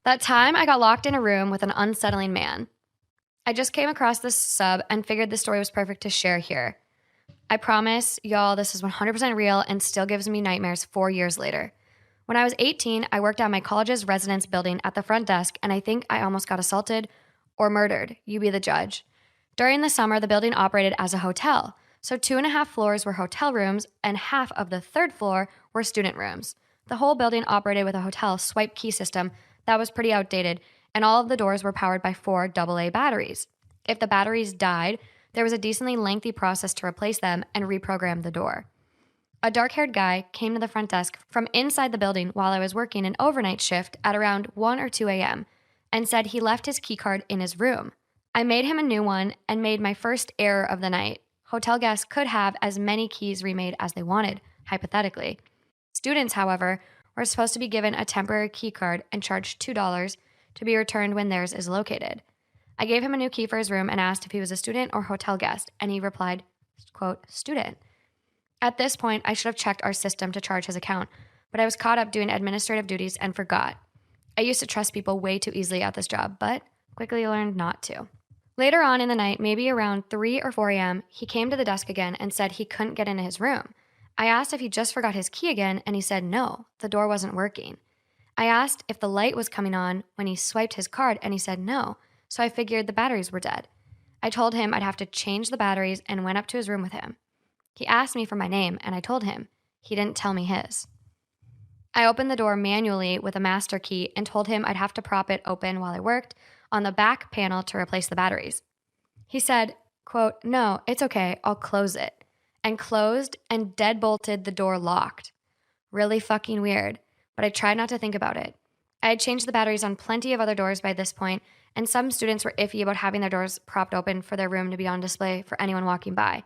That time I got locked in a room with an unsettling man. I just came across this sub and figured the story was perfect to share here. I promise, y'all, this is 100% real and still gives me nightmares 4 years later. When I was 18, I worked at my college's residence building at the front desk, and I think I almost got assaulted or murdered. You be the judge. During the summer, the building operated as a hotel. So 2.5 floors were hotel rooms, and half of the third floor were student rooms. The whole building operated with a hotel swipe key system that was pretty outdated, and all of the doors were powered by 4 AA batteries. If the batteries died, there was a decently lengthy process to replace them and reprogram the door. A dark-haired guy came to the front desk from inside the building while I was working an overnight shift at around 1 or 2 a.m. and said he left his keycard in his room. I made him a new one and made my first error of the night. Hotel guests could have as many keys remade as they wanted, hypothetically. Students, however, were supposed to be given a temporary keycard and charged $2 to be returned when theirs is located. I gave him a new key for his room and asked if he was a student or hotel guest, and he replied, quote, student. At this point, I should have checked our system to charge his account, but I was caught up doing administrative duties and forgot. I used to trust people way too easily at this job, but quickly learned not to. Later on in the night, maybe around 3 or 4 a.m., he came to the desk again and said he couldn't get into his room. I asked if he just forgot his key again, and he said no, the door wasn't working. I asked if the light was coming on when he swiped his card, and he said no, so I figured the batteries were dead. I told him I'd have to change the batteries and went up to his room with him. He asked me for my name, and I told him. He didn't tell me his. I opened the door manually with a master key and told him I'd have to prop it open while I worked on the back panel to replace the batteries. He said, quote, no, it's okay, I'll close it. And closed and deadbolted the door locked. Really fucking weird, but I tried not to think about it. I had changed the batteries on plenty of other doors by this point, and some students were iffy about having their doors propped open for their room to be on display for anyone walking by.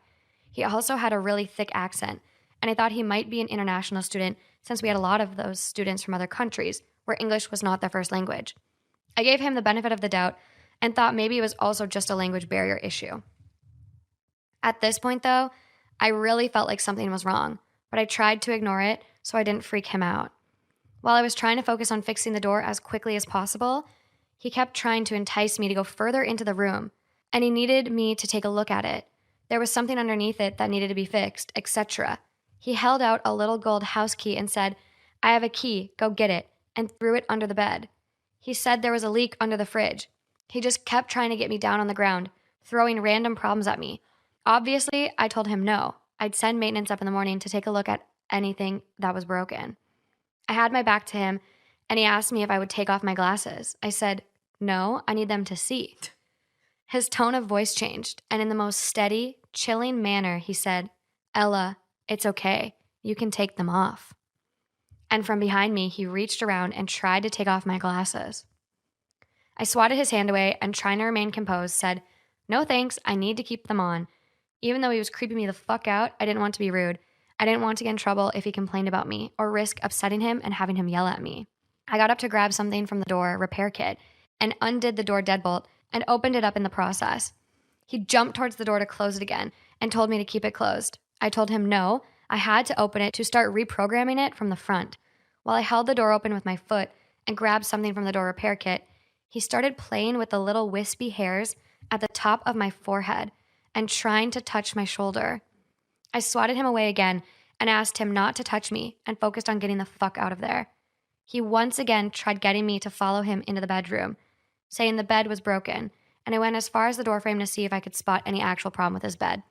He also had a really thick accent, and I thought he might be an international student since we had a lot of those students from other countries where English was not their first language. I gave him the benefit of the doubt and thought maybe it was also just a language barrier issue. At this point, though, I really felt like something was wrong, but I tried to ignore it so I didn't freak him out. While I was trying to focus on fixing the door as quickly as possible, he kept trying to entice me to go further into the room, and he needed me to take a look at it. There was something underneath it that needed to be fixed, etc. He held out a little gold house key and said, I have a key, go get it, and threw it under the bed. He said there was a leak under the fridge. He just kept trying to get me down on the ground, throwing random problems at me. Obviously, I told him no. I'd send maintenance up in the morning to take a look at anything that was broken. I had my back to him, and he asked me if I would take off my glasses. I said, no, I need them to see. His tone of voice changed, and in the most steady, chilling manner, he said, Ella, it's okay. You can take them off. And from behind me, he reached around and tried to take off my glasses. I swatted his hand away and, trying to remain composed, said, no thanks, I need to keep them on. Even though he was creeping me the fuck out, I didn't want to be rude. I didn't want to get in trouble if he complained about me or risk upsetting him and having him yell at me. I got up to grab something from the door repair kit and undid the door deadbolt and opened it up in the process. He jumped towards the door to close it again and told me to keep it closed. I told him no, I had to open it to start reprogramming it from the front. While I held the door open with my foot and grabbed something from the door repair kit, he started playing with the little wispy hairs at the top of my forehead and trying to touch my shoulder. I swatted him away again and asked him not to touch me and focused on getting the fuck out of there. He once again tried getting me to follow him into the bedroom, saying the bed was broken, and I went as far as the doorframe to see if I could spot any actual problem with his bed.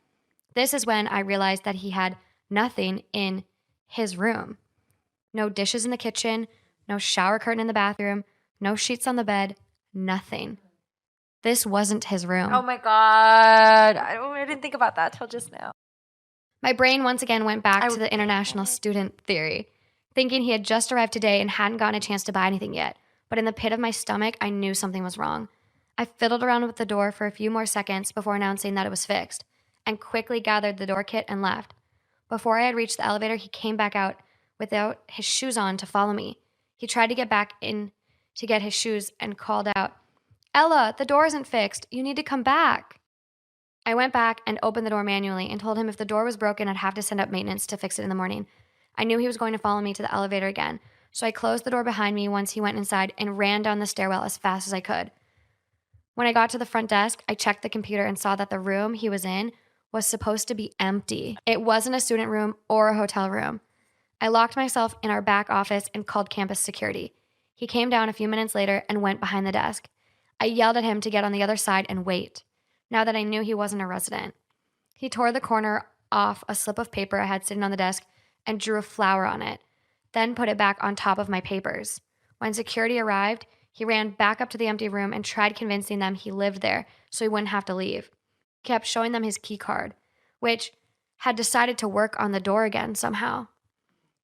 This is when I realized that he had nothing in his room. No dishes in the kitchen, no shower curtain in the bathroom, no sheets on the bed, nothing. This wasn't his room. Oh my God. I didn't think about that till just now. My brain once again went back to the international student theory, thinking he had just arrived today and hadn't gotten a chance to buy anything yet. But in the pit of my stomach, I knew something was wrong. I fiddled around with the door for a few more seconds before announcing that it was fixed, and quickly gathered the door kit and left. Before I had reached the elevator, he came back out without his shoes on to follow me. He tried to get back in to get his shoes and called out, Ella, the door isn't fixed. You need to come back. I went back and opened the door manually and told him if the door was broken, I'd have to send up maintenance to fix it in the morning. I knew he was going to follow me to the elevator again, So I closed the door behind me once he went inside and ran down the stairwell as fast as I could. When I got to the front desk, I checked the computer and saw that the room he was in was supposed to be empty. It wasn't a student room or a hotel room. I locked myself in our back office and called campus security. He came down a few minutes later and went behind the desk. I yelled at him to get on the other side and wait, now that I knew he wasn't a resident. He tore the corner off a slip of paper I had sitting on the desk and drew a flower on it, then put it back on top of my papers. When security arrived, he ran back up to the empty room and tried convincing them he lived there so he wouldn't have to leave. He kept showing them his key card, which had decided to work on the door again somehow.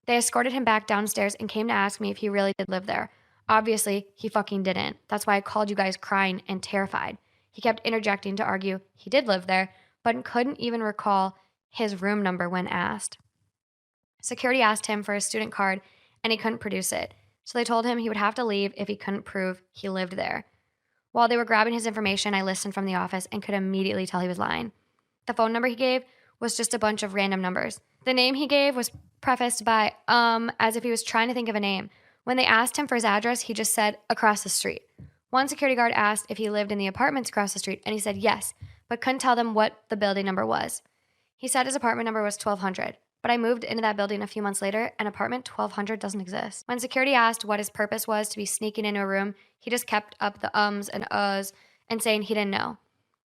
They escorted him back downstairs and came to ask me if he really did live there. Obviously, he fucking didn't. That's why I called you guys crying and terrified. He kept interjecting to argue he did live there, but couldn't even recall his room number when asked. Security asked him for his student card, and he couldn't produce it. So they told him he would have to leave if he couldn't prove he lived there. While they were grabbing his information, I listened from the office and could immediately tell he was lying. The phone number he gave was just a bunch of random numbers. The name he gave was prefaced by, as if he was trying to think of a name. When they asked him for his address, he just said, across the street. One security guard asked if he lived in the apartments across the street, and he said yes, but couldn't tell them what the building number was. He said his apartment number was 1200, but I moved into that building a few months later, and apartment 1200 doesn't exist. When security asked what his purpose was to be sneaking into a room, he just kept up the ums and uhs and saying he didn't know.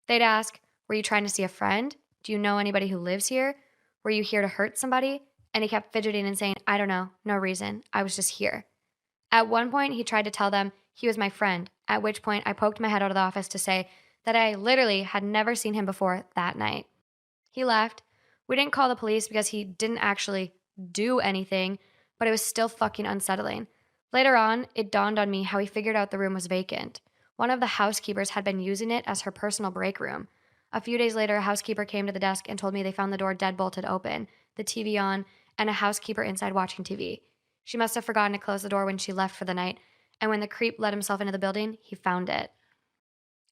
They'd ask, were you trying to see a friend? Do you know anybody who lives here? Were you here to hurt somebody? And he kept fidgeting and saying, I don't know, no reason, I was just here. At one point, he tried to tell them he was my friend, at which point I poked my head out of the office to say that I literally had never seen him before that night. He left. We didn't call the police because he didn't actually do anything, but it was still fucking unsettling. Later on, it dawned on me how he figured out the room was vacant. One of the housekeepers had been using it as her personal break room. A few days later, a housekeeper came to the desk and told me they found the door dead-bolted open, the TV on, and a housekeeper inside watching TV. She must have forgotten to close the door when she left for the night, and when the creep let himself into the building, he found it.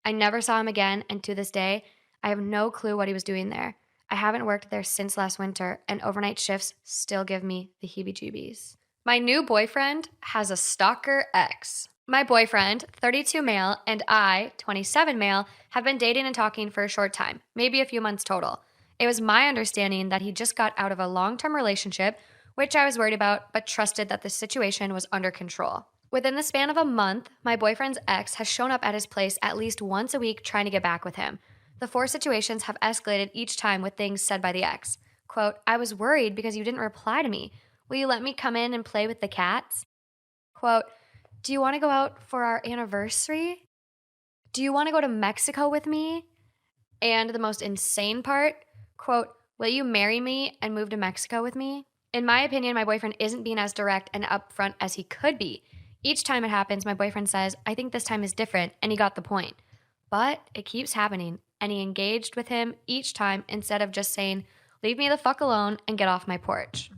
I never saw him again, and to this day, I have no clue what he was doing there. I haven't worked there since last winter, and overnight shifts still give me the heebie-jeebies. My new boyfriend has a stalker ex. My boyfriend, 32 male, and I, 27 male, have been dating and talking for a short time, maybe a few months total. It was my understanding that he just got out of a long-term relationship, which I was worried about, but trusted that the situation was under control. Within the span of a month, my boyfriend's ex has shown up at his place at least once a week trying to get back with him. The 4 situations have escalated each time with things said by the ex. Quote, I was worried because you didn't reply to me. Will you let me come in and play with the cats? Quote, do you want to go out for our anniversary? Do you want to go to Mexico with me? And the most insane part, quote, will you marry me and move to Mexico with me? In my opinion, my boyfriend isn't being as direct and upfront as he could be. Each time it happens, my boyfriend says, I think this time is different, and he got the point. But it keeps happening, and he engaged with him each time instead of just saying, leave me the fuck alone and get off my porch.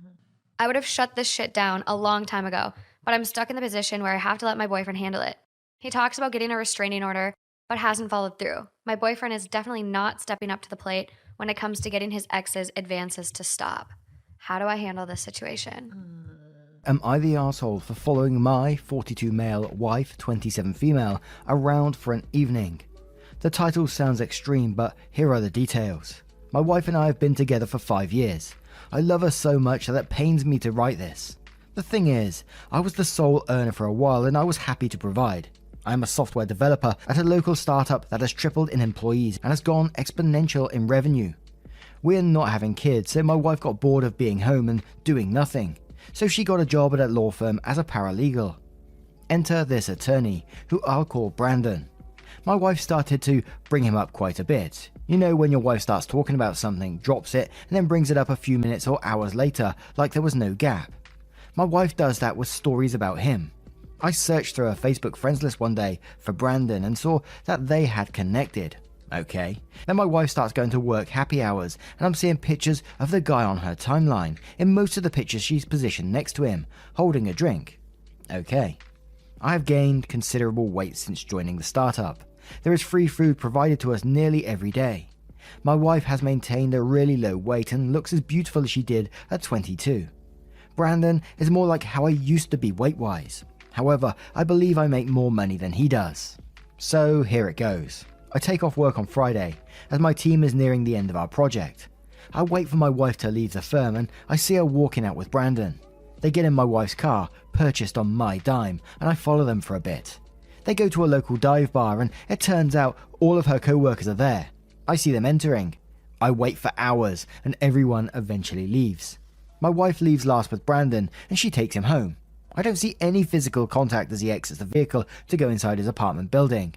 I would have shut this shit down a long time ago, but I'm stuck in the position where I have to let my boyfriend handle it. He talks about getting a restraining order, but hasn't followed through. My boyfriend is definitely not stepping up to the plate when it comes to getting his ex's advances to stop. How do I handle this situation? Am I the arsehole for following my 42 male wife, 27 female, around for an evening? The title sounds extreme, but here are the details. My wife and I have been together for 5 years. I love her so much that it pains me to write this. The thing is, I was the sole earner for a while and I was happy to provide. I am a software developer at a local startup that has tripled in employees and has gone exponential in revenue. We are not having kids, so my wife got bored of being home and doing nothing. So she got a job at a law firm as a paralegal. Enter this attorney, who I'll call Brandon. My wife started to bring him up quite a bit. You know when your wife starts talking about something, drops it, and then brings it up a few minutes or hours later, like there was no gap. My wife does that with stories about him. I searched through her Facebook friends list one day for Brandon and saw that they had connected. Okay. Then my wife starts going to work happy hours and I'm seeing pictures of the guy on her timeline. In most of the pictures she's positioned next to him, holding a drink. Okay. I have gained considerable weight since joining the startup. There is free food provided to us nearly every day. My wife has maintained a really low weight and looks as beautiful as she did at 22. Brandon is more like how I used to be weight-wise. However, I believe I make more money than he does. So here it goes. I take off work on Friday, as my team is nearing the end of our project. I wait for my wife to leave the firm and I see her walking out with Brandon. They get in my wife's car, purchased on my dime, and I follow them for a bit. They go to a local dive bar and it turns out all of her co-workers are there. I see them entering. I wait for hours and everyone eventually leaves. My wife leaves last with Brandon and she takes him home. I don't see any physical contact as he exits the vehicle to go inside his apartment building.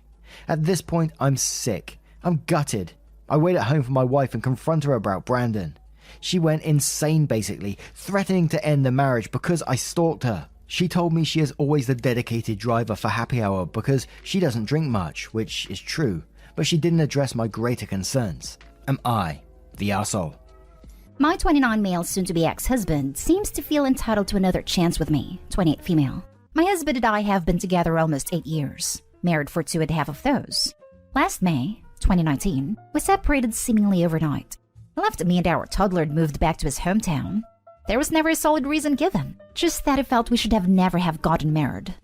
At this point, I'm sick. I'm gutted. I wait at home for my wife and confront her about Brandon. She went insane basically, threatening to end the marriage because I stalked her. She told me she is always the dedicated driver for happy hour because she doesn't drink much, which is true, but she didn't address my greater concerns. Am I the arsehole? My 29 male soon-to-be ex-husband seems to feel entitled to another chance with me, 28 female. My husband and I have been together almost 8 years, married for 2.5 of those. Last May, 2019, we separated seemingly overnight. He left me and our toddler and moved back to his hometown. There was never a solid reason given, just that he felt we should have never have gotten married.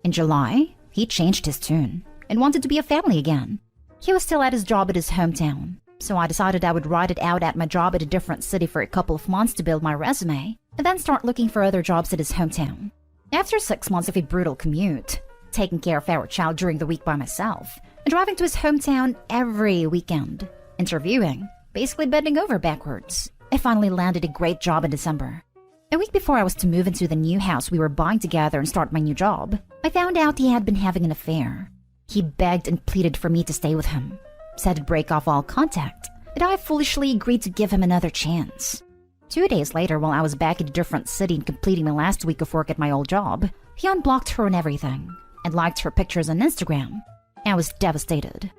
In July, he changed his tune and wanted to be a family again. He was still at his job at his hometown, so I decided I would ride it out at my job at a different city for a couple of months to build my resume, and then start looking for other jobs at his hometown. After 6 months of a brutal commute, taking care of our child during the week by myself, and driving to his hometown every weekend, interviewing, basically bending over backwards, I finally landed a great job in December. A week before I was to move into the new house we were buying together and start my new job, I found out he had been having an affair. He begged and pleaded for me to stay with him, said to break off all contact, and I foolishly agreed to give him another chance. 2 days later, while I was back in a different city and completing my last week of work at my old job, he unblocked her and everything, and liked her pictures on Instagram. I was devastated.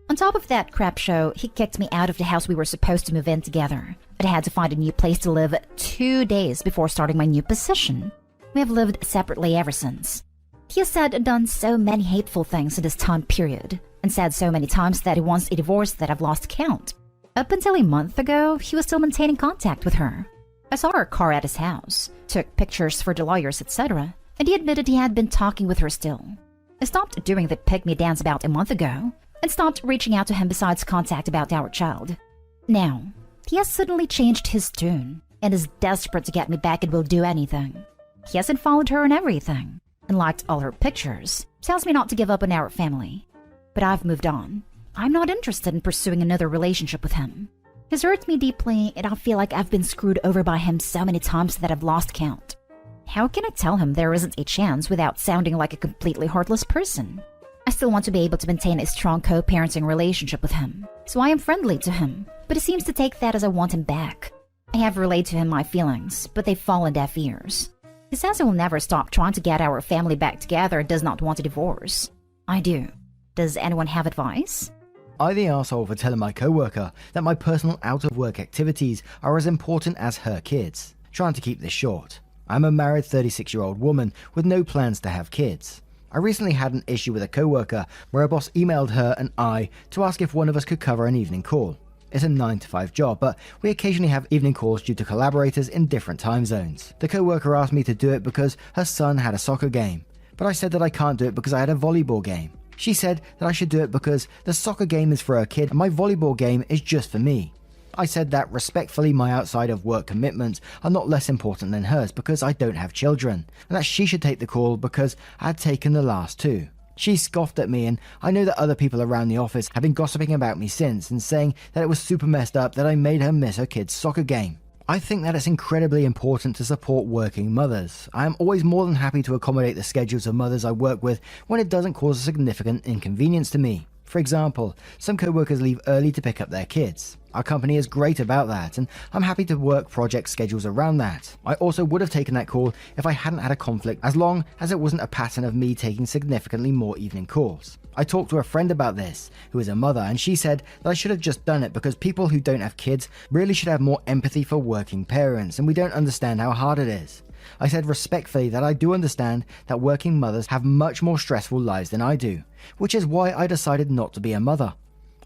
On top of that crap show, he kicked me out of the house we were supposed to move in together, but I had to find a new place to live 2 days before starting my new position. We have lived separately ever since. He has said and done so many hateful things in this time period, and said so many times that he wants a divorce that I've lost count. Up until a month ago, he was still maintaining contact with her. I saw her car at his house, took pictures for the lawyers, etc., and he admitted he had been talking with her still. I stopped doing the pick-me dance about a month ago, and stopped reaching out to him besides contact about our child. Now, he has suddenly changed his tune, and is desperate to get me back and will do anything. He hasn't followed her and everything, and liked all her pictures, tells me not to give up on our family. But I've moved on. I'm not interested in pursuing another relationship with him. He's hurt me deeply, and I feel like I've been screwed over by him so many times that I've lost count. How can I tell him there isn't a chance without sounding like a completely heartless person? I still want to be able to maintain a strong co-parenting relationship with him, so I am friendly to him, but he seems to take that as I want him back. I have relayed to him my feelings, but they've fallen deaf ears. He says he will never stop trying to get our family back together and does not want a divorce. I do. Does anyone have advice? I the arsehole for telling my coworker that my personal out-of-work activities are as important as her kids. Trying to keep this short. I'm a married 36-year-old woman with no plans to have kids. I recently had an issue with a coworker where a boss emailed her and I to ask if one of us could cover an evening call. It's a 9-to-5 job, but we occasionally have evening calls due to collaborators in different time zones. The coworker asked me to do it because her son had a soccer game, but I said that I can't do it because I had a volleyball game. She said that I should do it because the soccer game is for her kid and my volleyball game is just for me. I said that respectfully my outside of work commitments are not less important than hers because I don't have children, and that she should take the call because I had taken the last 2. She scoffed at me, and I know that other people around the office have been gossiping about me since and saying that it was super messed up that I made her miss her kid's soccer game. I think that it's incredibly important to support working mothers. I am always more than happy to accommodate the schedules of mothers I work with when it doesn't cause a significant inconvenience to me. For example, some co-workers leave early to pick up their kids. Our company is great about that, and I'm happy to work project schedules around that. I also would have taken that call if I hadn't had a conflict, as long as it wasn't a pattern of me taking significantly more evening calls. I talked to a friend about this, who is a mother, and she said that I should have just done it because people who don't have kids really should have more empathy for working parents, and we don't understand how hard it is. I said respectfully that I do understand that working mothers have much more stressful lives than I do, which is why I decided not to be a mother.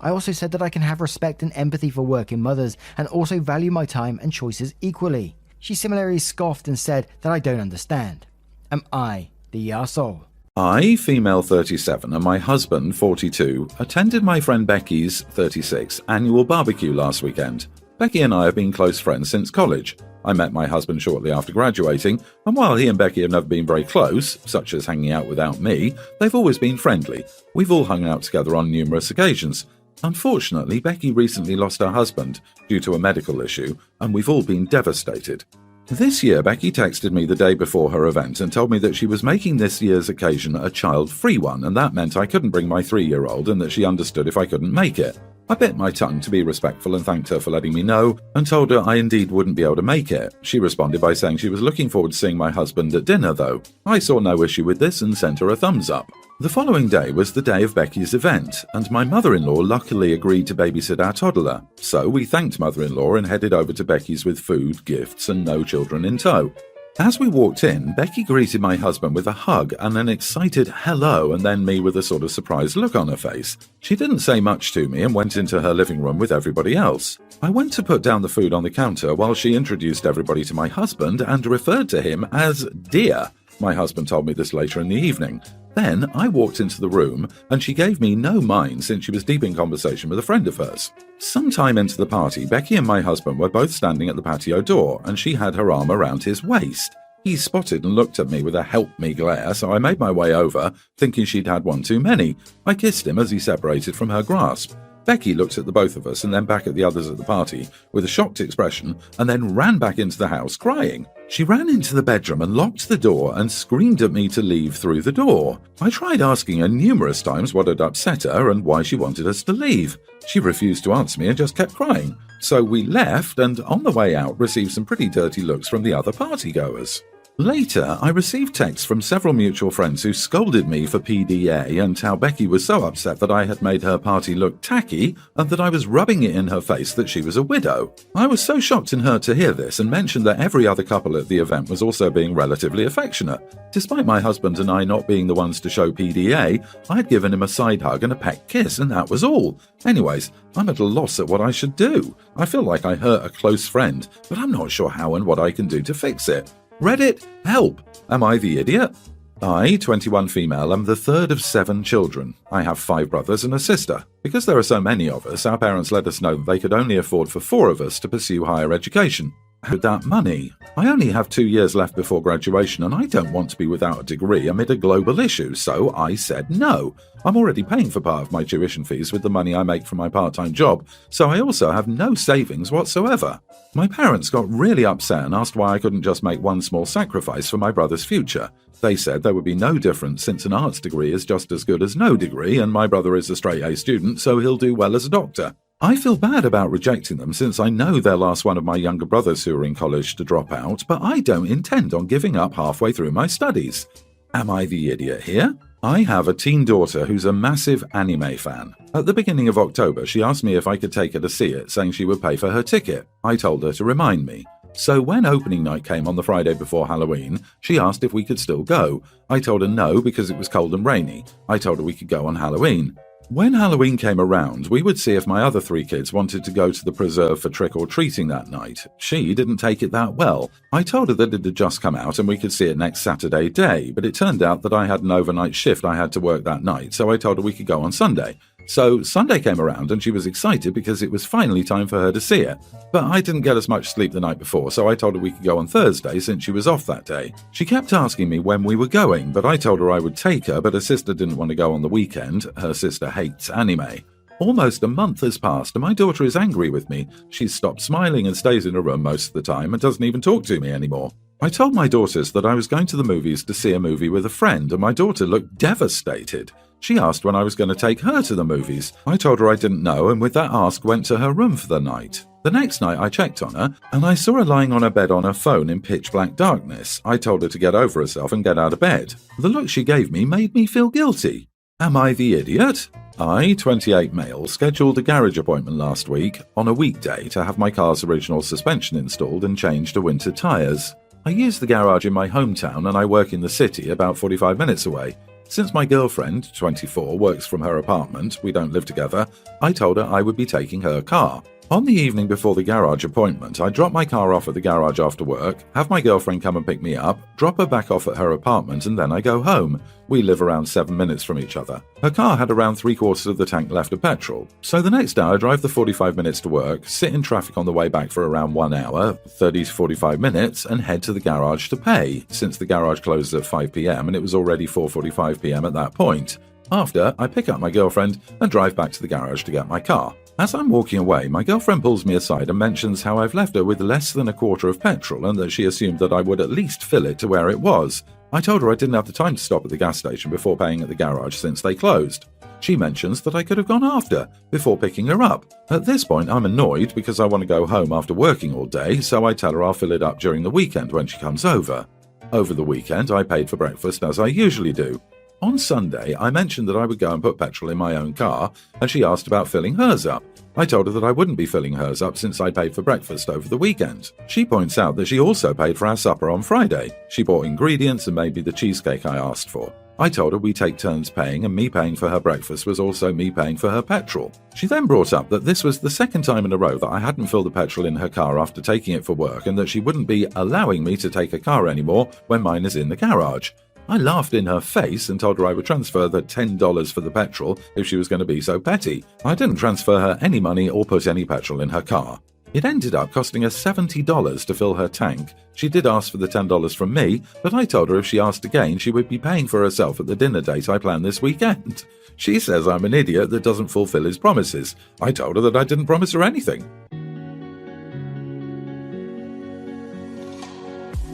I also said that I can have respect and empathy for working mothers and also value my time and choices equally. She similarly scoffed and said that I don't understand. Am I the arsehole? I, female 37, and my husband, 42, attended my friend Becky's, 36, annual barbecue last weekend. Becky and I have been close friends since college. I met my husband shortly after graduating, and while he and Becky have never been very close, such as hanging out without me, they've always been friendly. We've all hung out together on numerous occasions. Unfortunately, Becky recently lost her husband due to a medical issue, and we've all been devastated. This year, Becky texted me the day before her event and told me that she was making this year's occasion a child-free one, and that meant I couldn't bring my 3-year-old and that she understood if I couldn't make it. I bit my tongue to be respectful and thanked her for letting me know, and told her I indeed wouldn't be able to make it. She responded by saying she was looking forward to seeing my husband at dinner, though. I saw no issue with this and sent her a thumbs up. The following day was the day of Becky's event, and my mother-in-law luckily agreed to babysit our toddler. So we thanked mother-in-law and headed over to Becky's with food, gifts, and no children in tow. As we walked in, Becky greeted my husband with a hug and an excited hello, and then me with a sort of surprised look on her face. She didn't say much to me and went into her living room with everybody else. I went to put down the food on the counter while she introduced everybody to my husband and referred to him as dear. My husband told me this later in the evening. Then I walked into the room and she gave me no mind since she was deep in conversation with a friend of hers. Sometime into the party, Becky and my husband were both standing at the patio door and she had her arm around his waist. He spotted and looked at me with a help me glare, so I made my way over, thinking she'd had one too many. I kissed him as he separated from her grasp. Becky looked at the both of us and then back at the others at the party with a shocked expression and then ran back into the house crying. She ran into the bedroom and locked the door and screamed at me to leave through the door. I tried asking her numerous times what had upset her and why she wanted us to leave. She refused to answer me and just kept crying. So we left and on the way out received some pretty dirty looks from the other partygoers. Later, I received texts from several mutual friends who scolded me for PDA and how Becky was so upset that I had made her party look tacky and that I was rubbing it in her face that she was a widow. I was so shocked and hurt to hear this and mentioned that every other couple at the event was also being relatively affectionate. Despite my husband and I not being the ones to show PDA, I had given him a side hug and a peck kiss and that was all. Anyways, I'm at a loss at what I should do. I feel like I hurt a close friend, but I'm not sure how and what I can do to fix it. Reddit, help! Am I the idiot? I, 21 female, am the third of 7 children. I have 5 brothers and a sister. Because there are so many of us, our parents let us know that they could only afford for 4 of us to pursue higher education. With that money, I only have 2 years left before graduation and I don't want to be without a degree amid a global issue, so I said no. I'm already paying for part of my tuition fees with the money I make from my part-time job, so I also have no savings whatsoever. My parents got really upset and asked why I couldn't just make one small sacrifice for my brother's future. They said there would be no difference since an arts degree is just as good as no degree and my brother is a straight-A student, so he'll do well as a doctor. I feel bad about rejecting them since I know they'll ask one of my younger brothers who are in college to drop out, but I don't intend on giving up halfway through my studies. Am I the idiot here? I have a teen daughter who's a massive anime fan. At the beginning of October, she asked me if I could take her to see it, saying she would pay for her ticket. I told her to remind me. So when opening night came on the Friday before Halloween, she asked if we could still go. I told her no because it was cold and rainy. I told her we could go on Halloween. When Halloween came around, we would see if my other 3 kids wanted to go to the preserve for trick-or-treating that night. She didn't take it that well. I told her that it had just come out and we could see it next Saturday day, but it turned out that I had an overnight shift I had to work that night, so I told her we could go on Sunday. So Sunday came around and she was excited because it was finally time for her to see it. But I didn't get as much sleep the night before, so I told her we could go on Thursday since she was off that day. She kept asking me when we were going, but I told her I would take her, but her sister didn't want to go on the weekend. Her sister hates anime. Almost a month has passed and my daughter is angry with me. She's stopped smiling and stays in her room most of the time and doesn't even talk to me anymore. I told my daughters that I was going to the movies to see a movie with a friend and my daughter looked devastated. She asked when I was going to take her to the movies. I told her I didn't know and with that ask went to her room for the night. The next night I checked on her and I saw her lying on her bed on her phone in pitch black darkness. I told her to get over herself and get out of bed. The look she gave me made me feel guilty. Am I the idiot? I, 28 male, scheduled a garage appointment last week on a weekday to have my car's original suspension installed and changed to winter tyres. I use the garage in my hometown and I work in the city about 45 minutes away. Since my girlfriend, 24, works from her apartment, we don't live together, I told her I would be taking her car. On the evening before the garage appointment, I drop my car off at the garage after work, have my girlfriend come and pick me up, drop her back off at her apartment, and then I go home. We live around 7 minutes from each other. Her car had around 3/4 of the tank left of petrol. So the next day I drive the 45 minutes to work, sit in traffic on the way back for around 1 hour, 30 to 45 minutes, and head to the garage to pay, since the garage closes at 5 p.m. and it was already 4:45 p.m. at that point. After, I pick up my girlfriend and drive back to the garage to get my car. As I'm walking away, my girlfriend pulls me aside and mentions how I've left her with less than 1/4 of petrol and that she assumed that I would at least fill it to where it was. I told her I didn't have the time to stop at the gas station before paying at the garage since they closed. She mentions that I could have gone after, before picking her up. At this point, I'm annoyed because I want to go home after working all day, so I tell her I'll fill it up during the weekend when she comes over. Over the weekend, I paid for breakfast as I usually do. On Sunday, I mentioned that I would go and put petrol in my own car, and she asked about filling hers up. I told her that I wouldn't be filling hers up since I paid for breakfast over the weekend. She points out that she also paid for our supper on Friday. She bought ingredients and made me the cheesecake I asked for. I told her we take turns paying, and me paying for her breakfast was also me paying for her petrol. She then brought up that this was the second time in a row that I hadn't filled the petrol in her car after taking it for work, and that she wouldn't be allowing me to take her car anymore when mine is in the garage. I laughed in her face and told her I would transfer the $10 for the petrol if she was going to be so petty. I didn't transfer her any money or put any petrol in her car. It ended up costing us $70 to fill her tank. She did ask for the $10 from me, but I told her if she asked again, she would be paying for herself at the dinner date I planned this weekend. She says I'm an idiot that doesn't fulfill his promises. I told her that I didn't promise her anything.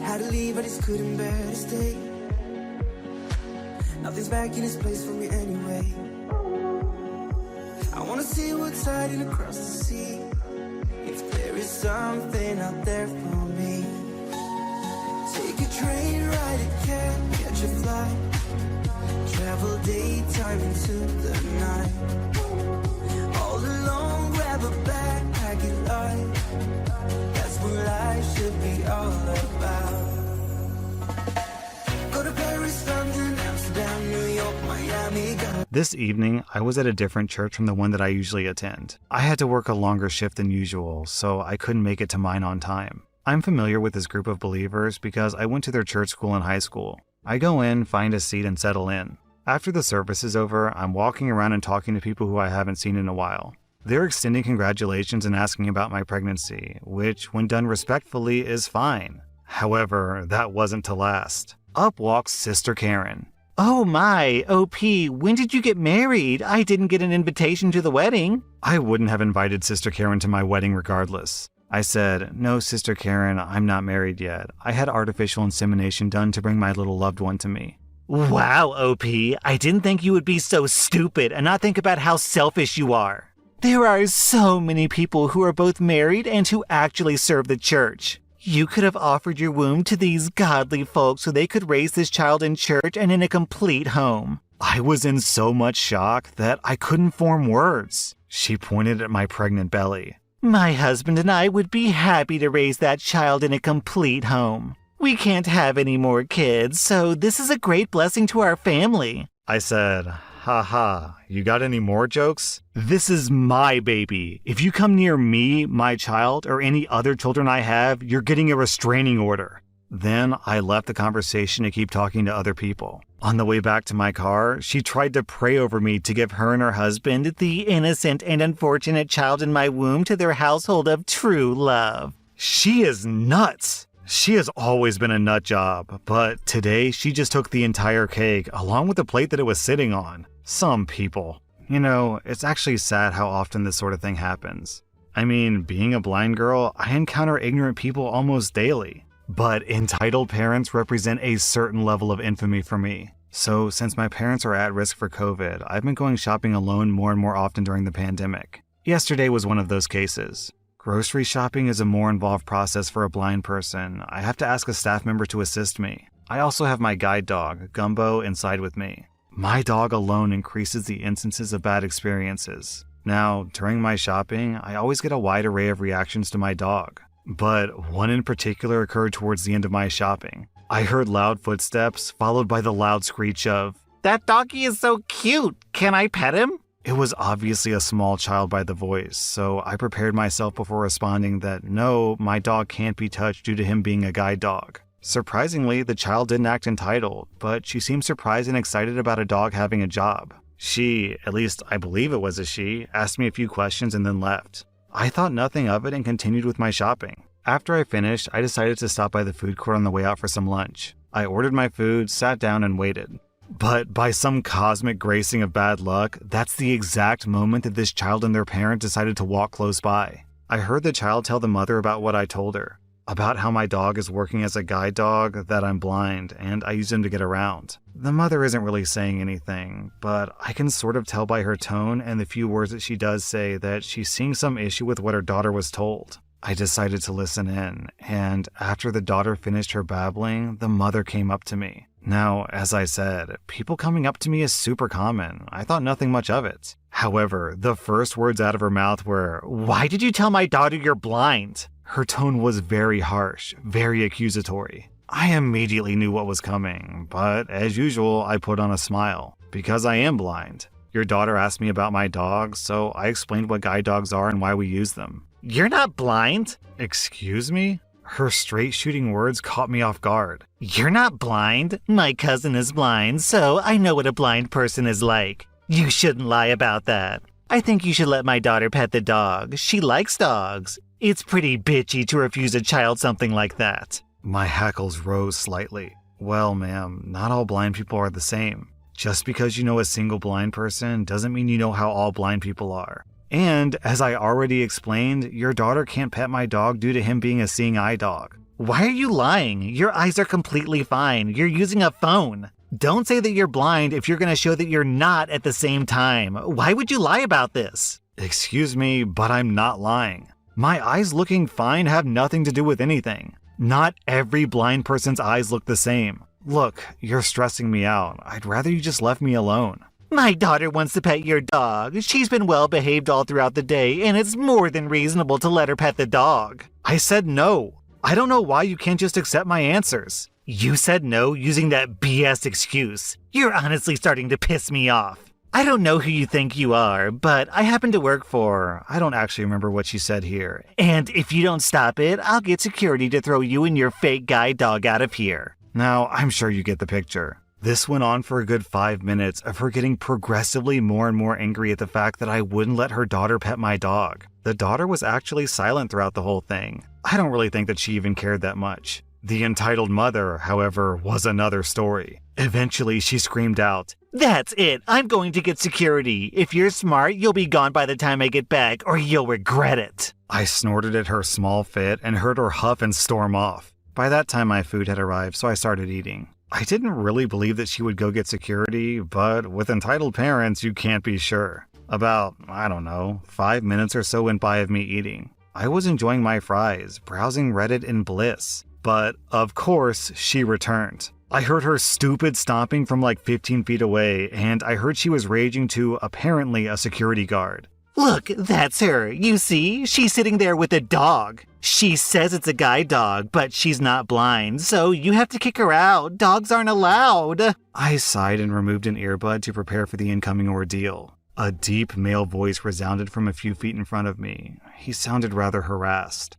Had to leave, I just couldn't bear to stay. Nothing's back in its place for me anyway. I wanna see what's hiding across the sea. If there is something out there for me. Take a train, ride a cab, catch a flight. Travel daytime into the night. All alone, grab a backpack and light. That's what life should be all about. Go to Paris, London, Amsterdam, New York, Miami. This evening, I was at a different church from the one that I usually attend. I had to work a longer shift than usual, so I couldn't make it to mine on time. I'm familiar with this group of believers because I went to their church school in high school. I go in, find a seat, and settle in. After the service is over, I'm walking around and talking to people who I haven't seen in a while. They're extending congratulations and asking about my pregnancy, which, when done respectfully, is fine. However, that wasn't to last. Up walks Sister Karen. "Oh my, OP, when did you get married? I didn't get an invitation to the wedding." I wouldn't have invited Sister Karen to my wedding regardless. I said, "No, Sister Karen, I'm not married yet. I had artificial insemination done to bring my little loved one to me." "Wow, OP, I didn't think you would be so stupid and not think about how selfish you are. There are so many people who are both married and who actually serve the church. You could have offered your womb to these godly folks so they could raise this child in church and in a complete home." I was in so much shock that I couldn't form words. She pointed at my pregnant belly. "My husband and I would be happy to raise that child in a complete home. We can't have any more kids, so this is a great blessing to our family." I said, "Haha, you got any more jokes? This is my baby. If you come near me, my child, or any other children I have, you're getting a restraining order." Then I left the conversation to keep talking to other people. On the way back to my car, she tried to pray over me to give her and her husband the innocent and unfortunate child in my womb to their household of true love. She is nuts. She has always been a nut job, but today she just took the entire cake along with the plate that it was sitting on. Some people. You know, it's actually sad how often this sort of thing happens. I mean, being a blind girl, I encounter ignorant people almost daily. But entitled parents represent a certain level of infamy for me. So since my parents are at risk for COVID, I've been going shopping alone more and more often during the pandemic. Yesterday was one of those cases. Grocery shopping is a more involved process for a blind person. I have to ask a staff member to assist me. I also have my guide dog, Gumbo, inside with me. My dog alone increases the instances of bad experiences. Now, during my shopping, I always get a wide array of reactions to my dog. But one in particular occurred towards the end of my shopping. I heard loud footsteps, followed by the loud screech of, "That doggy is so cute! Can I pet him?" It was obviously a small child by the voice, so I prepared myself before responding that no, my dog can't be touched due to him being a guide dog. Surprisingly, the child didn't act entitled, but she seemed surprised and excited about a dog having a job. She, at least I believe it was a she, asked me a few questions and then left. I thought nothing of it and continued with my shopping. After I finished, I decided to stop by the food court on the way out for some lunch. I ordered my food, sat down, and waited. But by some cosmic gracing of bad luck, that's the exact moment that this child and their parent decided to walk close by. I heard the child tell the mother about what I told her, about how my dog is working as a guide dog, that I'm blind, and I use him to get around. The mother isn't really saying anything, but I can sort of tell by her tone and the few words that she does say that she's seeing some issue with what her daughter was told. I decided to listen in, and after the daughter finished her babbling, the mother came up to me. Now, as I said, people coming up to me is super common. I thought nothing much of it. However, the first words out of her mouth were, "Why did you tell my daughter you're blind?" Her tone was very harsh, very accusatory. I immediately knew what was coming, but as usual, I put on a smile, because I am blind. Your daughter asked me about my dog, so I explained what guide dogs are and why we use them. "You're not blind?" "Excuse me?" Her straight-shooting words caught me off guard. "You're not blind? My cousin is blind, so I know what a blind person is like. You shouldn't lie about that. I think you should let my daughter pet the dog. She likes dogs. It's pretty bitchy to refuse a child something like that." My hackles rose slightly. "Well, ma'am, not all blind people are the same. Just because you know a single blind person doesn't mean you know how all blind people are. And, as I already explained, your daughter can't pet my dog due to him being a seeing eye dog." "Why are you lying? Your eyes are completely fine. You're using a phone. Don't say that you're blind if you're going to show that you're not at the same time. Why would you lie about this?" "Excuse me, but I'm not lying. My eyes looking fine have nothing to do with anything. Not every blind person's eyes look the same. Look, you're stressing me out. I'd rather you just left me alone." "My daughter wants to pet your dog. She's been well behaved all throughout the day, and it's more than reasonable to let her pet the dog." I said no. I don't know why you can't just accept my answers. You said no using that BS excuse. You're honestly starting to piss me off. I don't know who you think you are, but I happen to work for... I don't actually remember what she said here. "And if you don't stop it, I'll get security to throw you and your fake guide dog out of here." Now, I'm sure you get the picture. This went on for a good 5 minutes of her getting progressively more and more angry at the fact that I wouldn't let her daughter pet my dog. The daughter was actually silent throughout the whole thing. I don't really think that she even cared that much. The entitled mother, however, was another story. Eventually, she screamed out, "That's it! I'm going to get security! If you're smart, you'll be gone by the time I get back, or you'll regret it!" I snorted at her small fit and heard her huff and storm off. By that time, my food had arrived, so I started eating. I didn't really believe that she would go get security, but with entitled parents, you can't be sure. About, 5 minutes or so went by of me eating. I was enjoying my fries, browsing Reddit in bliss. But, of course, she returned. I heard her stupid stomping from like 15 feet away, and I heard she was raging to, apparently, a security guard. "Look, that's her. You see? She's sitting there with a dog. She says it's a guide dog, but she's not blind, so you have to kick her out. Dogs aren't allowed." I sighed and removed an earbud to prepare for the incoming ordeal. A deep male voice resounded from a few feet in front of me. He sounded rather harassed.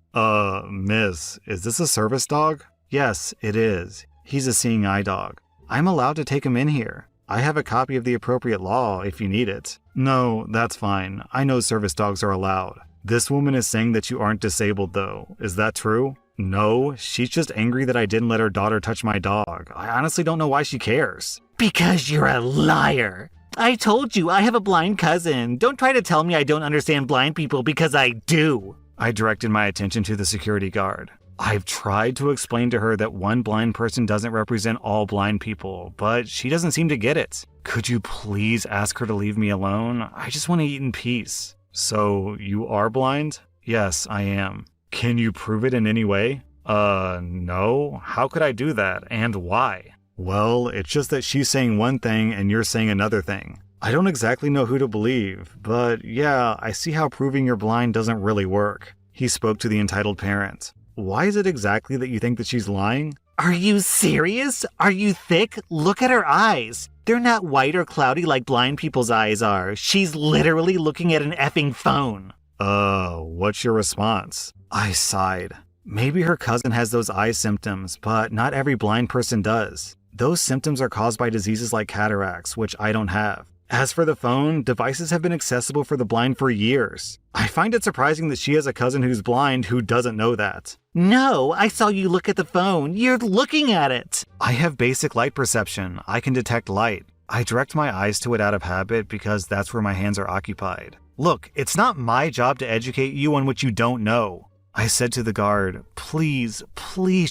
Miss, is this a service dog?" "Yes, it is. He's a seeing eye dog. I'm allowed to take him in here. I have a copy of the appropriate law if you need it." "No, that's fine. I know service dogs are allowed. This woman is saying that you aren't disabled, though. Is that true?" "No, she's just angry that I didn't let her daughter touch my dog. I honestly don't know why she cares." "Because you're a liar. I told you I have a blind cousin. Don't try to tell me I don't understand blind people, because I do." I directed my attention to the security guard. I've tried to explain to her that one blind person doesn't represent all blind people, but she doesn't seem to get it. Could you please ask her to leave me alone? I just want to eat in peace. "So, you are blind?" "Yes, I am." "Can you prove it in any way?" No. How could I do that, and why?" "Well, it's just that she's saying one thing and you're saying another thing. I don't exactly know who to believe, but yeah, I see how proving you're blind doesn't really work." He spoke to the entitled parent. "Why is it exactly that you think that she's lying?" Are you serious? Are you thick? Look at her eyes. They're not white or cloudy like blind people's eyes are. She's literally looking at an effing phone. What's your response? I sighed. Maybe her cousin has those eye symptoms, but not every blind person does. Those symptoms are caused by diseases like cataracts, which I don't have. As for the phone, devices have been accessible for the blind for years. I find it surprising that she has a cousin who's blind who doesn't know that. No, I saw you look at the phone. You're looking at it. I have basic light perception. I can detect light. I direct my eyes to it out of habit because that's where my hands are occupied. Look, it's not my job to educate you on what you don't know. I said to the guard, please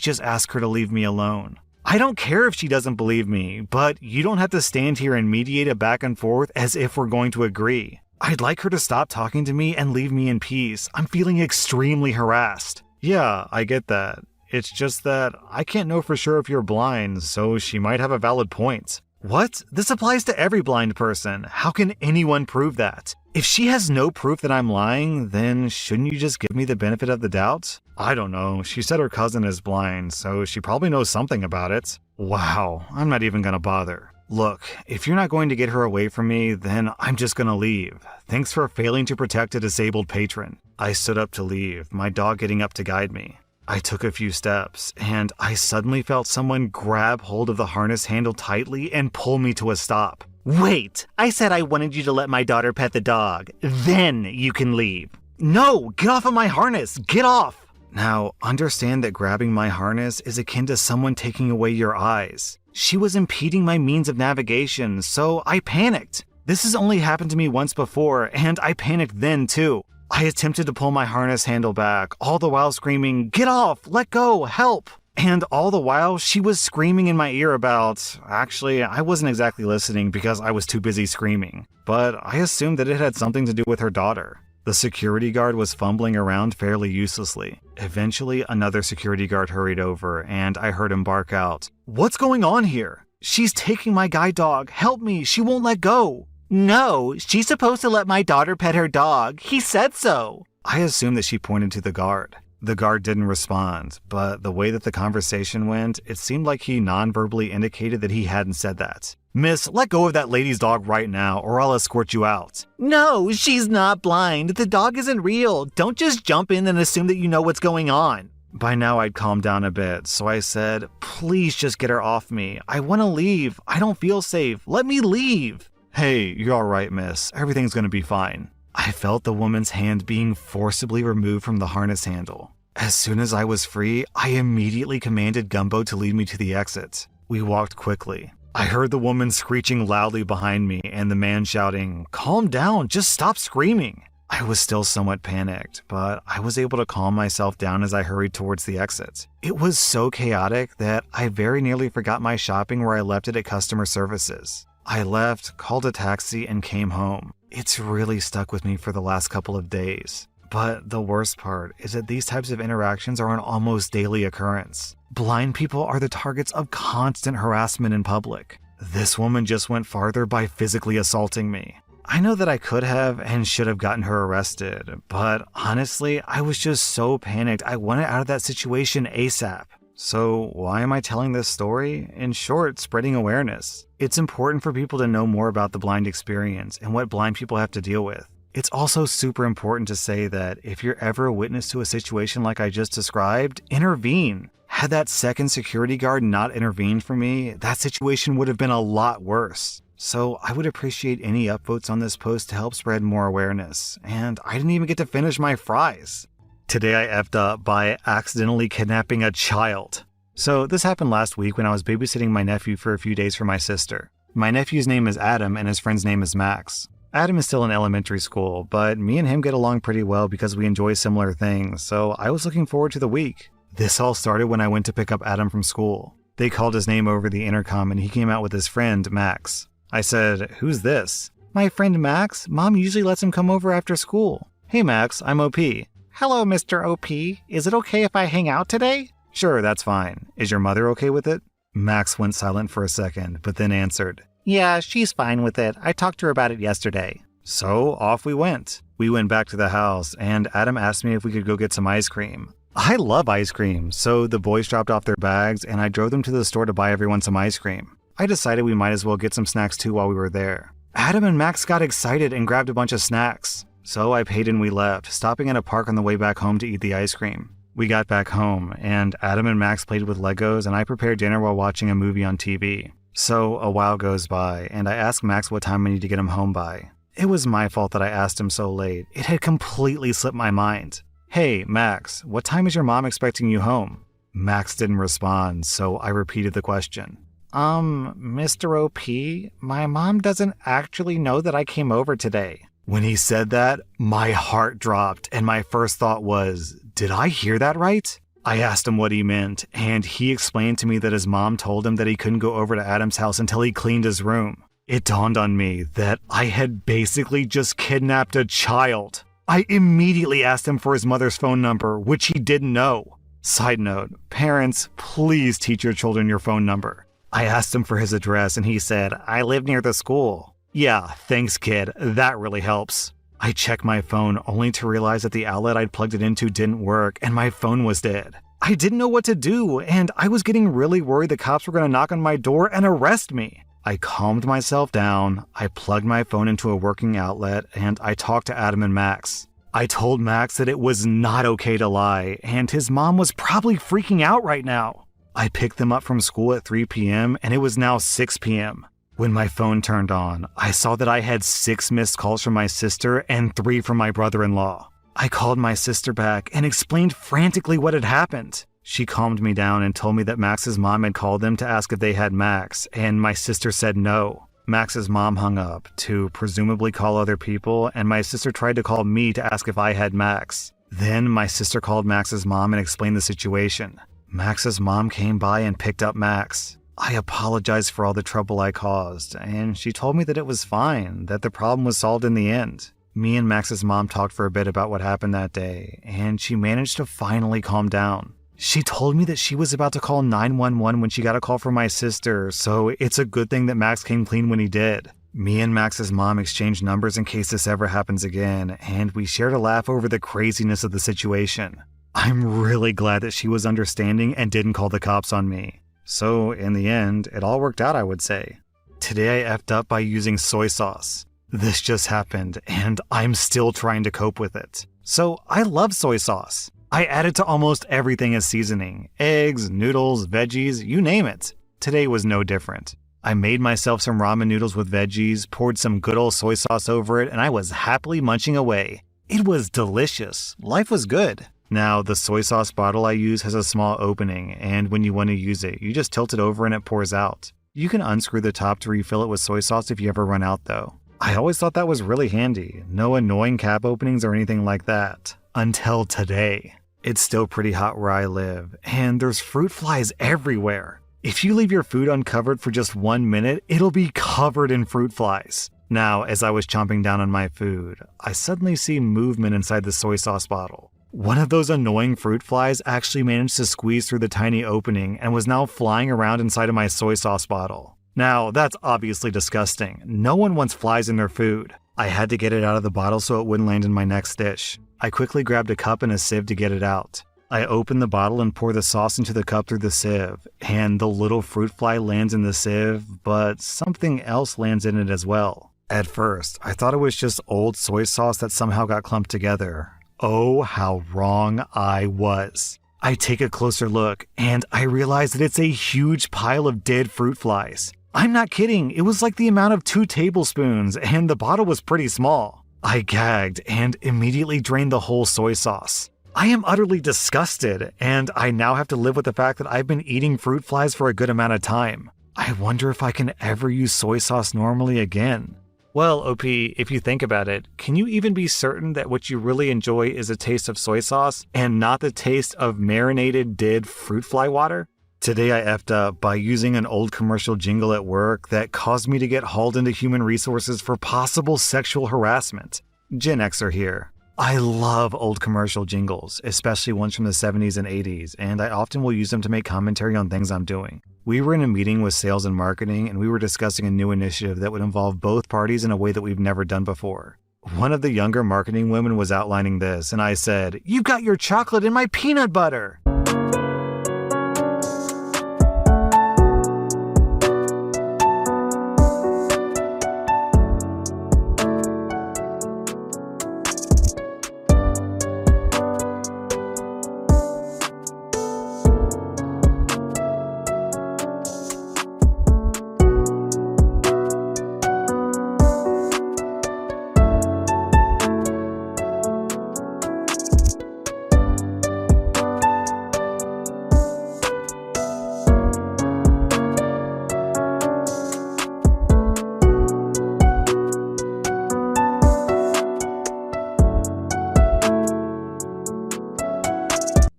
just ask her to leave me alone. I don't care if she doesn't believe me, but you don't have to stand here and mediate a back and forth as if we're going to agree. I'd like her to stop talking to me and leave me in peace. I'm feeling extremely harassed. Yeah, I get that. It's just that I can't know for sure if you're blind, so she might have a valid point. What? This applies to every blind person. How can anyone prove that? If she has no proof that I'm lying, then shouldn't you just give me the benefit of the doubt? I don't know. She said her cousin is blind, so she probably knows something about it. Wow, I'm not even gonna bother. Look, if you're not going to get her away from me, then I'm just gonna leave. Thanks for failing to protect a disabled patron. I stood up to leave, my dog getting up to guide me. I took a few steps, and I suddenly felt someone grab hold of the harness handle tightly and pull me to a stop. Wait, I said I wanted you to let my daughter pet the dog. Then you can leave. No, get off of my harness, get off! Now, understand that grabbing my harness is akin to someone taking away your eyes. She was impeding my means of navigation, so I panicked. This has only happened to me once before, and I panicked then too. I attempted to pull my harness handle back, all the while screaming, "Get off! Let go! Help!" And all the while, she was screaming in my ear about... Actually, I wasn't exactly listening because I was too busy screaming, but I assumed that it had something to do with her daughter. The security guard was fumbling around fairly uselessly. Eventually, another security guard hurried over, and I heard him bark out, "What's going on here? She's taking my guide dog! Help me! She won't let go!" No, she's supposed to let my daughter pet her dog. He said so. I assumed that she pointed to the guard. The guard didn't respond, but the way that the conversation went, it seemed like he non-verbally indicated that he hadn't said that. Miss, let go of that lady's dog right now, or I'll escort you out. No, she's not blind. The dog isn't real. Don't just jump in and assume that you know what's going on. By now I'd calmed down a bit, so I said, please just get her off me. I want to leave. I don't feel safe. Let me leave. Hey, you're alright, miss. Everything's gonna be fine. I felt the woman's hand being forcibly removed from the harness handle. As soon as I was free, I immediately commanded Gumbo to lead me to the exit. We walked quickly. I heard the woman screeching loudly behind me and the man shouting, "Calm down, just stop screaming." I was still somewhat panicked, but I was able to calm myself down as I hurried towards the exit. It was so chaotic that I very nearly forgot my shopping where I left it at customer services. I left, called a taxi, and came home. It's really stuck with me for the last couple of days. But the worst part is that these types of interactions are an almost daily occurrence. Blind people are the targets of constant harassment in public. This woman just went farther by physically assaulting me. I know that I could have and should have gotten her arrested, but honestly, I was just so panicked I wanted out of that situation ASAP. So why am I telling this story? In short, spreading awareness. It's important for people to know more about the blind experience and what blind people have to deal with. It's also super important to say that if you're ever a witness to a situation like I just described, intervene. Had that second security guard not intervened for me, that situation would have been a lot worse. So I would appreciate any upvotes on this post to help spread more awareness. And I didn't even get to finish my fries. Today I effed up by accidentally kidnapping a child. So this happened last week when I was babysitting my nephew for a few days for my sister. My nephew's name is Adam and his friend's name is Max. Adam is still in elementary school, but me and him get along pretty well because we enjoy similar things, so I was looking forward to the week. This all started when I went to pick up Adam from school. They called his name over the intercom and he came out with his friend, Max. I said, "Who's this?" "My friend Max. Mom usually lets him come over after school." "Hey Max, I'm OP." "Hello, Mr. OP. Is it okay if I hang out today?" "Sure, that's fine. Is your mother okay with it?" Max went silent for a second, but then answered, "Yeah, she's fine with it. I talked to her about it yesterday." So off we went. We went back to the house, and Adam asked me if we could go get some ice cream. I love ice cream, so the boys dropped off their bags and I drove them to the store to buy everyone some ice cream. I decided we might as well get some snacks too while we were there. Adam and Max got excited and grabbed a bunch of snacks. So I paid and we left, stopping at a park on the way back home to eat the ice cream. We got back home, and Adam and Max played with Legos and I prepared dinner while watching a movie on TV. So a while goes by, and I ask Max what time I need to get him home by. It was my fault that I asked him so late. It had completely slipped my mind. Hey, Max, what time is your mom expecting you home? Max didn't respond, so I repeated the question. Mr. OP, my mom doesn't actually know that I came over today. When he said that, my heart dropped, and my first thought was, did I hear that right? I asked him what he meant, and he explained to me that his mom told him that he couldn't go over to Adam's house until he cleaned his room. It dawned on me that I had basically just kidnapped a child. I immediately asked him for his mother's phone number, which he didn't know. Side note, parents, please teach your children your phone number. I asked him for his address and he said, I live near the school. Yeah, thanks kid, that really helps. I checked my phone only to realize that the outlet I'd plugged it into didn't work and my phone was dead. I didn't know what to do and I was getting really worried the cops were going to knock on my door and arrest me. I calmed myself down, I plugged my phone into a working outlet, and I talked to Adam and Max. I told Max that it was not okay to lie, and his mom was probably freaking out right now. I picked them up from school at 3 p.m., and it was now 6 p.m. When my phone turned on, I saw that I had 6 missed calls from my sister and 3 from my brother-in-law. I called my sister back and explained frantically what had happened. She calmed me down and told me that Max's mom had called them to ask if they had Max, and my sister said no. Max's mom hung up to presumably call other people, and my sister tried to call me to ask if I had Max. Then my sister called Max's mom and explained the situation. Max's mom came by and picked up Max. I apologized for all the trouble I caused, and she told me that it was fine, that the problem was solved in the end. Me and Max's mom talked for a bit about what happened that day, and she managed to finally calm down. She told me that she was about to call 911 when she got a call from my sister, so it's a good thing that Max came clean when he did. Me and Max's mom exchanged numbers in case this ever happens again, and we shared a laugh over the craziness of the situation. I'm really glad that she was understanding and didn't call the cops on me. So, in the end, it all worked out, I would say. Today I effed up by using soy sauce. This just happened, and I'm still trying to cope with it. So, I love soy sauce. I add it to almost everything as seasoning. Eggs, noodles, veggies, you name it. Today was no different. I made myself some ramen noodles with veggies, poured some good old soy sauce over it, and I was happily munching away. It was delicious. Life was good. Now, the soy sauce bottle I use has a small opening, and when you want to use it, you just tilt it over and it pours out. You can unscrew the top to refill it with soy sauce if you ever run out though. I always thought that was really handy. No annoying cap openings or anything like that. Until today. It's still pretty hot where I live, and there's fruit flies everywhere. If you leave your food uncovered for just 1 minute, it'll be covered in fruit flies. Now, as I was chomping down on my food, I suddenly see movement inside the soy sauce bottle. One of those annoying fruit flies actually managed to squeeze through the tiny opening and was now flying around inside of my soy sauce bottle. Now, that's obviously disgusting. No one wants flies in their food. I had to get it out of the bottle so it wouldn't land in my next dish. I quickly grabbed a cup and a sieve to get it out. I open the bottle and pour the sauce into the cup through the sieve, and the little fruit fly lands in the sieve, but something else lands in it as well. At first, I thought it was just old soy sauce that somehow got clumped together. Oh, how wrong I was. I take a closer look, and I realize that it's a huge pile of dead fruit flies. I'm not kidding, it was like the amount of 2 tablespoons, and the bottle was pretty small. I gagged and immediately drained the whole soy sauce. I am utterly disgusted, and I now have to live with the fact that I've been eating fruit flies for a good amount of time. I wonder if I can ever use soy sauce normally again. Well, OP, if you think about it, can you even be certain that what you really enjoy is a taste of soy sauce and not the taste of marinated dead fruit fly water? Today I effed up by using an old commercial jingle at work that caused me to get hauled into human resources for possible sexual harassment. Gen Xer here. I love old commercial jingles, especially ones from the 70s and 80s, and I often will use them to make commentary on things I'm doing. We were in a meeting with sales and marketing, and we were discussing a new initiative that would involve both parties in a way that we've never done before. One of the younger marketing women was outlining this, and I said, "You've got your chocolate in my peanut butter."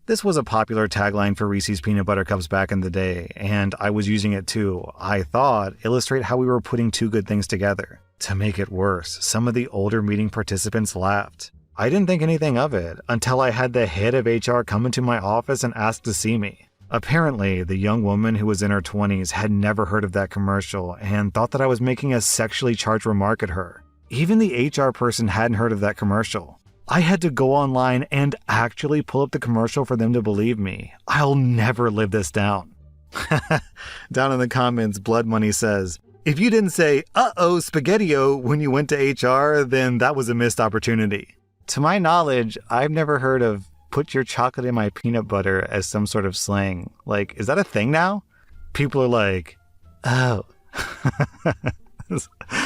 This was a popular tagline for Reese's Peanut Butter Cups back in the day, and I was using it to, I thought, illustrate how we were putting two good things together. To make it worse, some of the older meeting participants laughed. I didn't think anything of it until I had the head of HR come into my office and ask to see me. Apparently, the young woman who was in her 20s had never heard of that commercial and thought that I was making a sexually charged remark at her. Even the HR person hadn't heard of that commercial. I had to go online and actually pull up the commercial for them to believe me. I'll never live this down. Down in the comments, Blood Money says, "If you didn't say, uh-oh, spaghetti-o when you went to HR, then that was a missed opportunity." To my knowledge, I've never heard of "put your chocolate in my peanut butter" as some sort of slang. Like, is that a thing now? People are like, oh.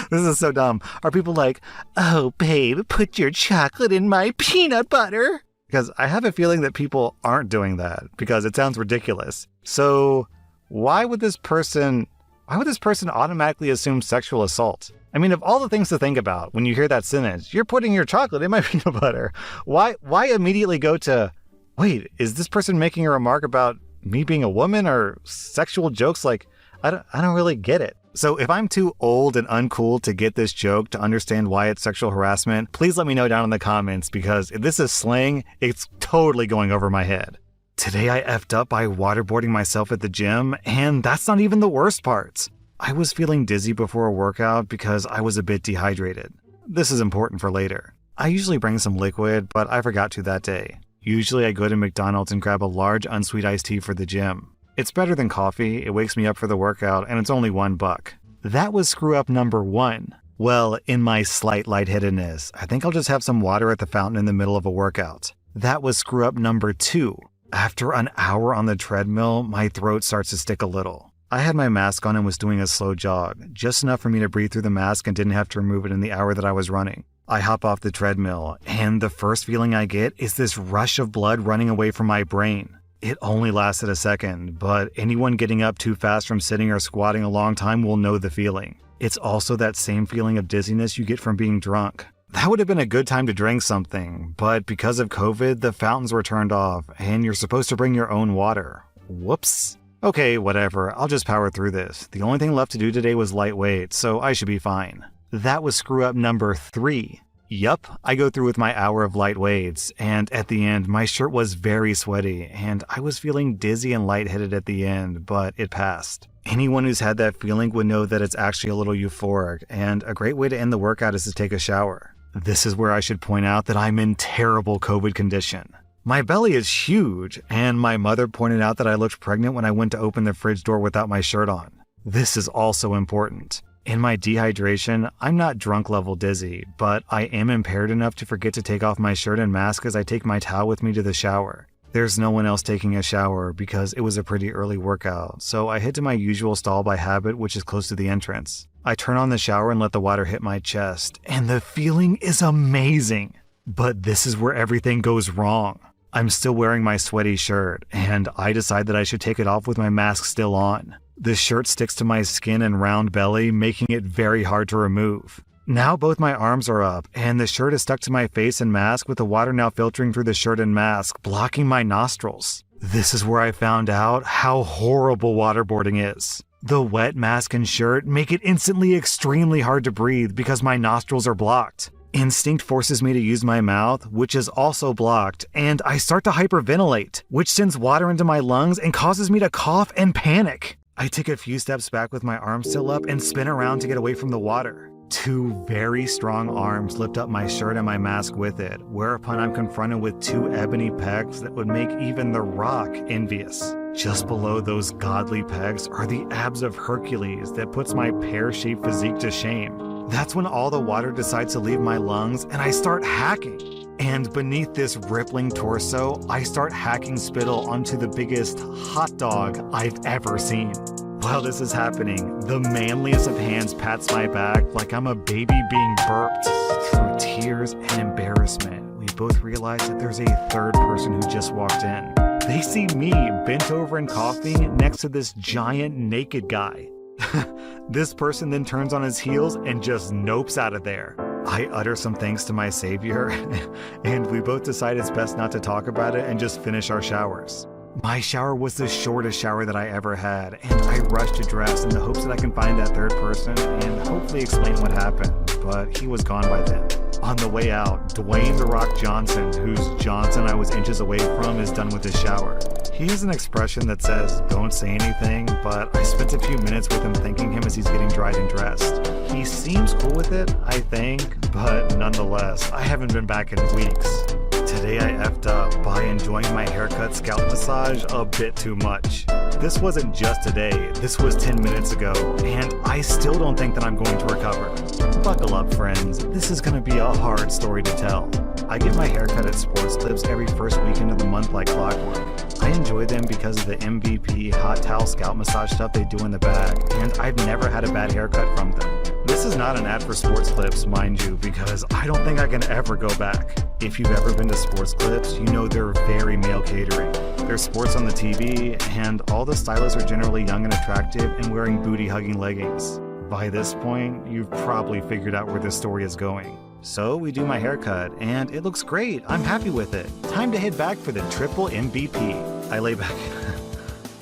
This is so dumb. Are people like, "Oh, babe, put your chocolate in my peanut butter"? Because I have a feeling that people aren't doing that because it sounds ridiculous. So why would this person automatically assume sexual assault? I mean, of all the things to think about when you hear that sentence, "You're putting your chocolate in my peanut butter," why immediately go to, wait, is this person making a remark about me being a woman or sexual jokes? Like, I don't really get it. So if I'm too old and uncool to get this joke to understand why it's sexual harassment, please let me know down in the comments, because if this is slang, it's totally going over my head. Today I effed up by waterboarding myself at the gym, and that's not even the worst part. I was feeling dizzy before a workout because I was a bit dehydrated. This is important for later. I usually bring some liquid, but I forgot to that day. Usually I go to McDonald's and grab a large unsweet iced tea for the gym. It's better than coffee, it wakes me up for the workout, and it's only $1. That was screw up number 1. Well, in my slight lightheadedness, I think I'll just have some water at the fountain in the middle of a workout. That was screw up number 2. After an hour on the treadmill, my throat starts to stick a little. I had my mask on and was doing a slow jog, just enough for me to breathe through the mask and didn't have to remove it in the hour that I was running. I hop off the treadmill, and the first feeling I get is this rush of blood running away from my brain. It only lasted a second, but anyone getting up too fast from sitting or squatting a long time will know the feeling. It's also that same feeling of dizziness you get from being drunk. That would have been a good time to drink something, but because of COVID, the fountains were turned off, and you're supposed to bring your own water. Whoops. Okay, whatever, I'll just power through this. The only thing left to do today was lightweight, so I should be fine. That was screw up number 3. Yup, I go through with my hour of light weights, and at the end, my shirt was very sweaty, and I was feeling dizzy and lightheaded at the end, but it passed. Anyone who's had that feeling would know that it's actually a little euphoric, and a great way to end the workout is to take a shower. This is where I should point out that I'm in terrible COVID condition. My belly is huge, and my mother pointed out that I looked pregnant when I went to open the fridge door without my shirt on. This is also important. In my dehydration, I'm not drunk level dizzy, but I am impaired enough to forget to take off my shirt and mask as I take my towel with me to the shower. There's no one else taking a shower because it was a pretty early workout, so I head to my usual stall by habit, which is close to the entrance. I turn on the shower and let the water hit my chest, and the feeling is amazing. But this is where everything goes wrong. I'm still wearing my sweaty shirt, and I decide that I should take it off with my mask still on. The shirt sticks to my skin and round belly, making it very hard to remove. Now both my arms are up, and the shirt is stuck to my face and mask, with the water now filtering through the shirt and mask, blocking my nostrils. This is where I found out how horrible waterboarding is. The wet mask and shirt make it instantly extremely hard to breathe because my nostrils are blocked. Instinct forces me to use my mouth, which is also blocked, and I start to hyperventilate, which sends water into my lungs and causes me to cough and panic. I take a few steps back with my arms still up and spin around to get away from the water. 2 very strong arms lift up my shirt and my mask with it, whereupon I'm confronted with 2 ebony pecs that would make even The Rock envious. Just below those godly pecs are the abs of Hercules that puts my pear-shaped physique to shame. That's when all the water decides to leave my lungs and I start hacking. And beneath this rippling torso, I start hacking spittle onto the biggest hot dog I've ever seen. While this is happening, the manliest of hands pats my back like I'm a baby being burped. Through tears and embarrassment, we both realize that there's a third person who just walked in. They see me bent over and coughing next to this giant naked guy. This person then turns on his heels and just nopes out of there. I utter some thanks to my savior, and we both decide it's best not to talk about it and just finish our showers. My shower was the shortest shower that I ever had, and I rushed to dress in the hopes that I can find that third person and hopefully explain what happened, but he was gone by then. On the way out, Dwayne "The Rock" Johnson, whose Johnson I was inches away from, is done with his shower. He has an expression that says, "Don't say anything," but I spent a few minutes with him thanking him as he's getting dried and dressed. He seems cool with it, I think, but nonetheless, I haven't been back in weeks. Today I effed up by enjoying my haircut scalp massage a bit too much. This wasn't just today, this was 10 minutes ago, and I still don't think that I'm going to recover. Buckle up, friends, this is gonna be a hard story to tell. I get my haircut at Sports Clips every first weekend of the month like clockwork. I enjoy them because of the MVP hot towel scalp massage stuff they do in the back, and I've never had a bad haircut from them. This is not an ad for Sports Clips, mind you, because I don't think I can ever go back. If you've ever been to Sports Clips, you know they're very male catering. There's sports on the TV, and all the stylists are generally young and attractive and wearing booty-hugging leggings. By this point, you've probably figured out where this story is going. So we do my haircut, and it looks great. I'm happy with it. Time to head back for the triple MVP. I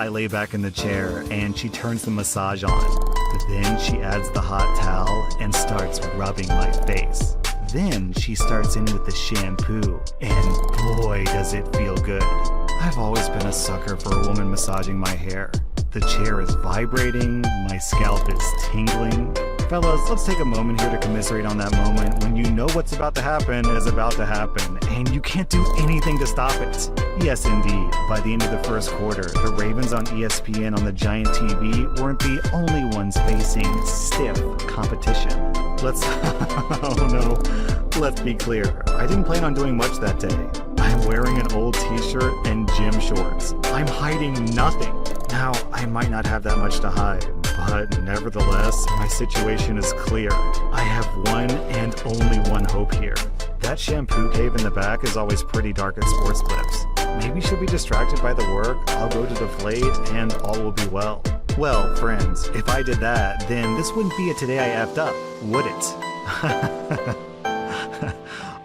lay back in the chair, and she turns the massage on. But then she adds the hot towel and starts rubbing my face. Then she starts in with the shampoo, and boy does it feel good. I've always been a sucker for a woman massaging my hair. The chair is vibrating, my scalp is tingling. Fellas, let's take a moment here to commiserate on that moment when you know what's about to happen is about to happen, and you can't do anything to stop it. Yes, indeed. By the end of the first quarter, the Ravens on ESPN on the giant TV weren't the only ones facing stiff competition. Oh no, let's be clear. I didn't plan on doing much that day. I'm wearing an old t-shirt and gym shorts. I'm hiding nothing. Now, I might not have that much to hide, but nevertheless, my situation is clear. I have one and only one hope here. That shampoo cave in the back is always pretty dark at Sports Clips. Maybe she'll be distracted by the work, I'll go to deflate, and all will be well. Well, friends, if I did that, then this wouldn't be a Today I Effed Up, would it?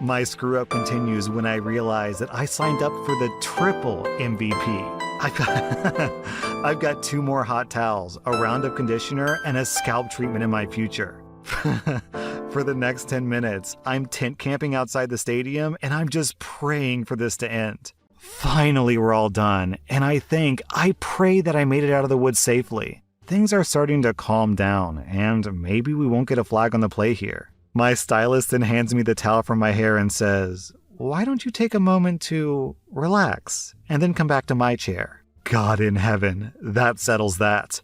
My screw-up continues when I realize that I signed up for the triple MVP. I've got 2 more hot towels, a round of conditioner, and a scalp treatment in my future. For the next 10 minutes, I'm tent camping outside the stadium, and I'm just praying for this to end. Finally, we're all done, and I pray that I made it out of the woods safely. Things are starting to calm down, and maybe we won't get a flag on the play here. My stylist then hands me the towel from my hair and says, "Why don't you take a moment to relax and then come back to my chair?" God in heaven, that settles that.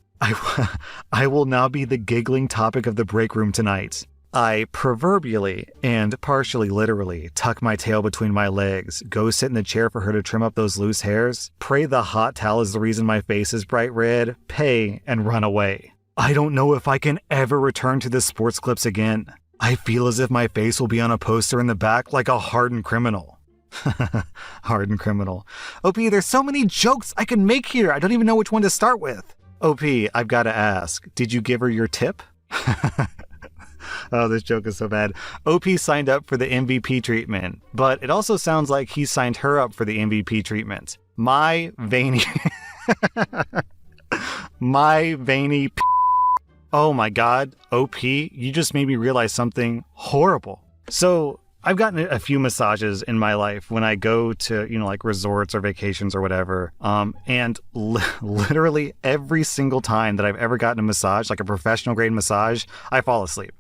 I will now be the giggling topic of the break room tonight. I proverbially and partially literally tuck my tail between my legs, go sit in the chair for her to trim up those loose hairs, pray the hot towel is the reason my face is bright red, pay, and run away. I don't know if I can ever return to the Sports Clips again. I feel as if my face will be on a poster in the back like a hardened criminal. Hardened criminal. OP, there's so many jokes I can make here. I don't even know which one to start with. OP, I've got to ask, did you give her your tip? Oh, this joke is so bad. OP signed up for the MVP treatment, but it also sounds like he signed her up for the MVP treatment. My veiny... My veiny... Oh my god, OP, you just made me realize something horrible. So, I've gotten a few massages in my life when I go to, like resorts or vacations or whatever. And literally every single time that I've ever gotten a massage, like a professional grade massage, I fall asleep.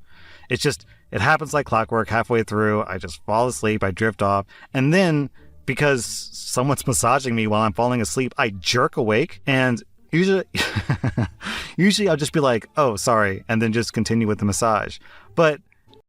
It happens like clockwork. Halfway through, I just fall asleep, I drift off, and then because someone's massaging me while I'm falling asleep, I jerk awake, and usually I'll just be like, oh, sorry, and then just continue with the massage. But